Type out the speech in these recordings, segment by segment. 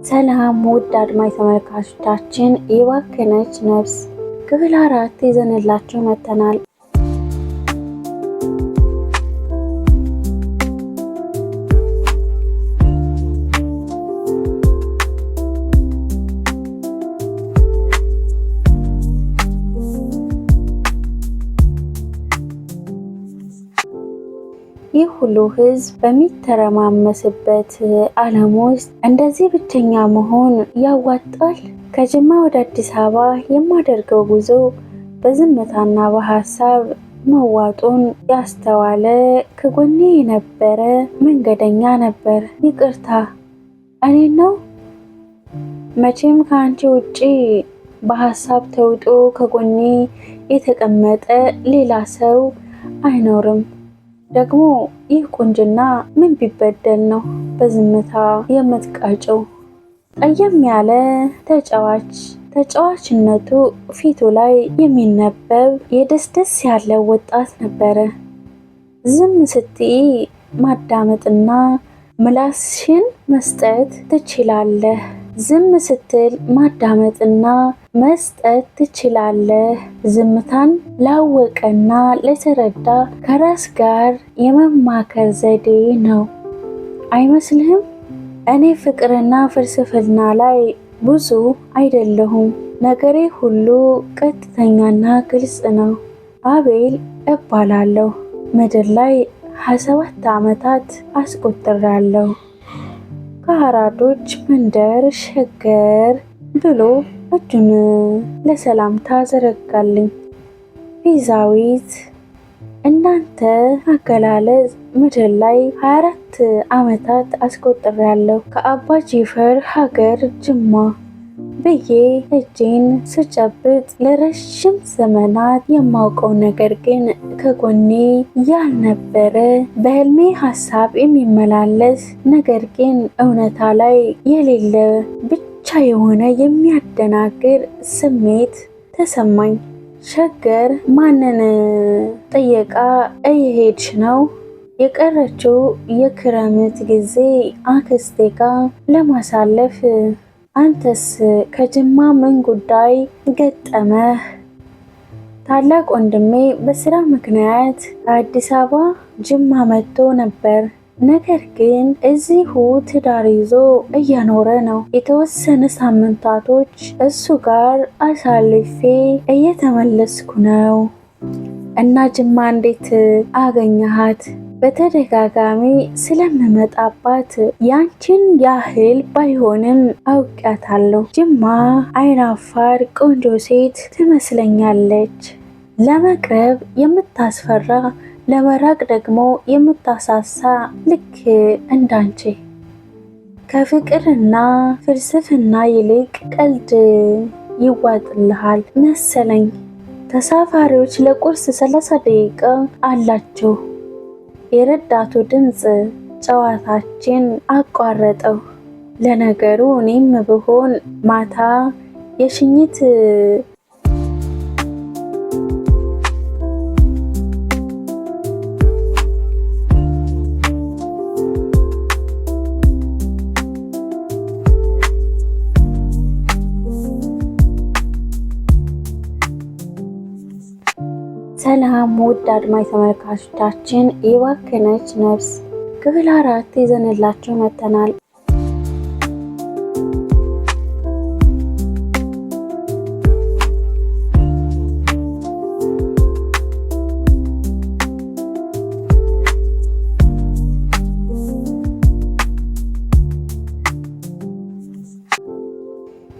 ሰላም ውድ አድማጭ ተመልካቾቻችን፣ የባከነች ነፍስ ክፍል 4 ይዘንላችሁ መጥተናል። ይህ ሁሉ ህዝብ በሚተረማመስበት ዓለም ውስጥ እንደዚህ ብቸኛ መሆን ያዋጣል? ከጅማ ወደ አዲስ አበባ የማደርገው ጉዞ በዝምታና በሐሳብ መዋጡን ያስተዋለ ከጎኔ የነበረ መንገደኛ ነበር። ይቅርታ፣ እኔ ነው? መቼም ከአንቺ ውጪ በሐሳብ ተውጦ ከጎኔ የተቀመጠ ሌላ ሰው አይኖርም። ደግሞ ይህ ቁንጅና ምን ቢበደል ነው በዝምታ የምትቃጨው? ጠየም ያለ ተጫዋችነቱ ፊቱ ላይ የሚነበብ የደስደስ ያለው ወጣት ነበረ። ዝም ስትይ ማዳመጥና ምላስሽን መስጠት ትችላለህ። ዝም ስትል ማዳመጥና መስጠት ትችላለህ። ዝምታን ላወቀና ለተረዳ ከራስ ጋር የመማከር ዘዴ ነው አይመስልህም? እኔ ፍቅርና ፍልስፍና ላይ ብዙ አይደለሁም። ነገሬ ሁሉ ቀጥተኛና ግልጽ ነው። አቤል እባላለሁ። ምድር ላይ 27 ዓመታት አስቆጥራለሁ። ከአራዶች መንደር ሸገር ብሎ እጁን ለሰላምታ ዘረጋልኝ። ፊዛዊት፣ እንዳንተ አገላለጽ ምድር ላይ 24 ዓመታት አስቆጥራለሁ። ከአባ ጂፈር ሀገር ጅማ ብዬ እጄን ስጨብጥ ለረጅም ዘመናት የማውቀው ነገር ግን ከጎኔ ያልነበረ በህልሜ ሀሳብ የሚመላለስ ነገር ግን እውነታ ላይ የሌለ ብቻ የሆነ የሚያደናግር ስሜት ተሰማኝ። ሸገር ማንን ጥየቃ እየሄድሽ ነው? የቀረችው የክረምት ጊዜ አክስቴ ጋር ለማሳለፍ። አንተስ ከጅማ ምን ጉዳይ ገጠመህ? ታላቅ ወንድሜ በስራ ምክንያት ከአዲስ አበባ ጅማ መጥቶ ነበር። ነገር ግን እዚሁ ትዳር ይዞ እየኖረ ነው። የተወሰነ ሳምንታቶች እሱ ጋር አሳልፌ እየተመለስኩ ነው። እና ጅማ እንዴት አገኘሃት? በተደጋጋሚ ስለምመጣባት ያንቺን ያህል ባይሆንም አውቃታለሁ። ጅማ አይናፋር ቆንጆ ሴት ትመስለኛለች። ለመቅረብ የምታስፈራ፣ ለመራቅ ደግሞ የምታሳሳ፣ ልክ እንዳንቺ። ከፍቅርና ፍልስፍና ይልቅ ቀልድ ይዋጥልሃል መሰለኝ። ተሳፋሪዎች ለቁርስ 30 ደቂቃ አላቸው። የረዳቱ ድምፅ ጨዋታችን አቋረጠው። ለነገሩ እኔም ብሆን ማታ የሽኝት ሰላም ውድ አድማጭ ተመልካቾቻችን፣ የባከነች ነፍስ ክፍል 4 ይዘንላችሁ መጥተናል።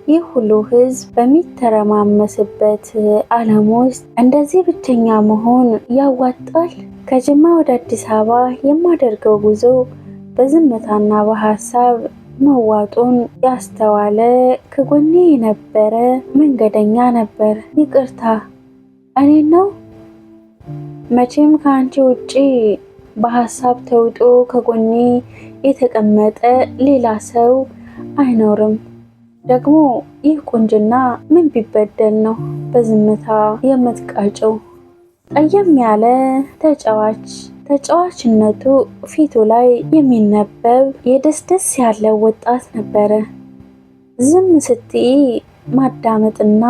ይህ ሁሉ ህዝብ በሚተረማመስበት ዓለም ውስጥ እንደዚህ ብቸኛ መሆን ያዋጣል? ከጅማ ወደ አዲስ አበባ የማደርገው ጉዞ በዝምታና በሐሳብ መዋጡን ያስተዋለ ከጎኔ የነበረ መንገደኛ ነበር። ይቅርታ፣ እኔ ነው? መቼም ከአንቺ ውጪ በሐሳብ ተውጦ ከጎኔ የተቀመጠ ሌላ ሰው አይኖርም። ደግሞ ይህ ቁንጅና ምን ቢበደል ነው በዝምታ የምትቃጨው? ጠየም ያለ ተጫዋችነቱ ፊቱ ላይ የሚነበብ የደስደስ ያለው ወጣት ነበረ። ዝም ስትይ ማዳመጥና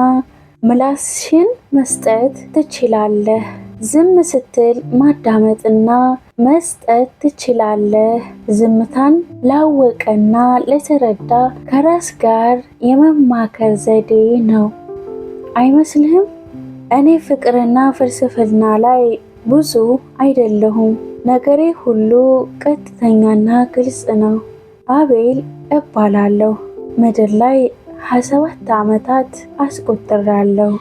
ምላስሽን መስጠት ትችላለህ። ዝም ስትል ማዳመጥና መስጠት ትችላለህ። ዝምታን ላወቀና ለተረዳ ከራስ ጋር የመማከር ዘዴ ነው አይመስልህም? እኔ ፍቅርና ፍልስፍና ላይ ብዙ አይደለሁም። ነገሬ ሁሉ ቀጥተኛና ግልጽ ነው። አቤል እባላለሁ። ምድር ላይ 27 ዓመታት አስቆጥራለሁ።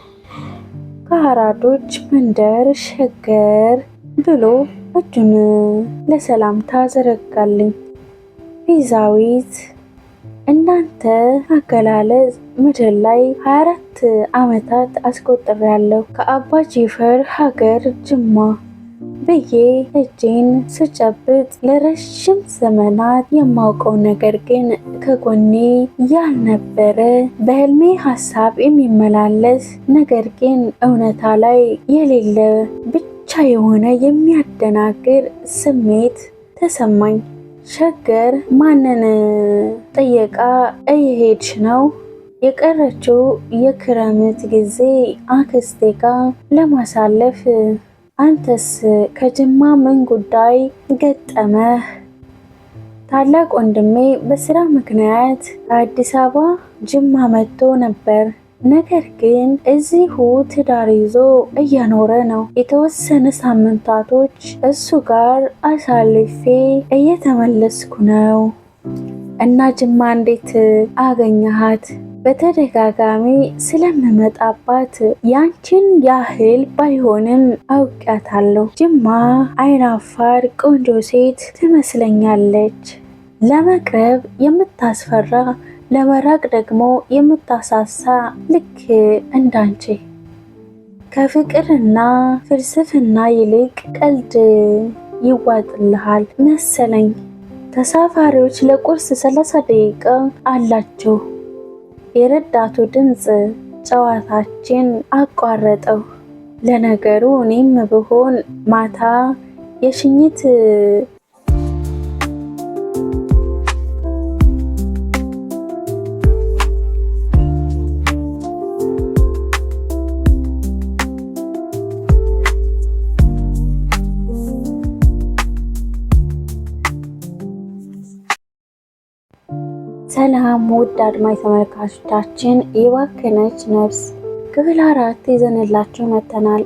ከአራዶች መንደር ሸገር ብሎ እጁን ለሰላምታ ዘረጋልኝ። ቤዛዊት እናንተ አገላለጽ ምድር ላይ 24 ዓመታት አስቆጥራለሁ። ከአባ ጂፈር ሀገር ጅማ ብዬ እጄን ስጨብጥ ለረጅም ዘመናት የማውቀው ነገር ግን ከጎኔ ያልነበረ በህልሜ ሀሳብ የሚመላለስ ነገር ግን እውነታ ላይ የሌለ ብቻ የሆነ የሚያደናግር ስሜት ተሰማኝ። ሸገር ማንን ጥየቃ እየሄድሽ ነው? የቀረችው የክረምት ጊዜ አክስቴ ጋር ለማሳለፍ። አንተስ ከጅማ ምን ጉዳይ ገጠመህ? ታላቅ ወንድሜ በስራ ምክንያት ከአዲስ አበባ ጅማ መጥቶ ነበር። ነገር ግን እዚሁ ትዳር ይዞ እየኖረ ነው። የተወሰነ ሳምንታቶች እሱ ጋር አሳልፌ እየተመለስኩ ነው። እና ጅማ እንዴት አገኘሃት? በተደጋጋሚ ስለምመጣባት ያንቺን ያህል ባይሆንም አውቃታለሁ። ጅማ አይናፋር ቆንጆ ሴት ትመስለኛለች። ለመቅረብ የምታስፈራ፣ ለመራቅ ደግሞ የምታሳሳ፣ ልክ እንዳንቺ። ከፍቅርና ፍልስፍና ይልቅ ቀልድ ይዋጥልሃል መሰለኝ። ተሳፋሪዎች ለቁርስ 30 ደቂቃ አላቸው። የረዳቱ ድምፅ ጨዋታችን አቋረጠው። ለነገሩ እኔም ብሆን ማታ የሽኝት ሰላም ውድ አድማጭ ተመልካቾቻችን፣ የባከነች ነፍስ ክፍል 4 ይዘንላችሁ መጥተናል።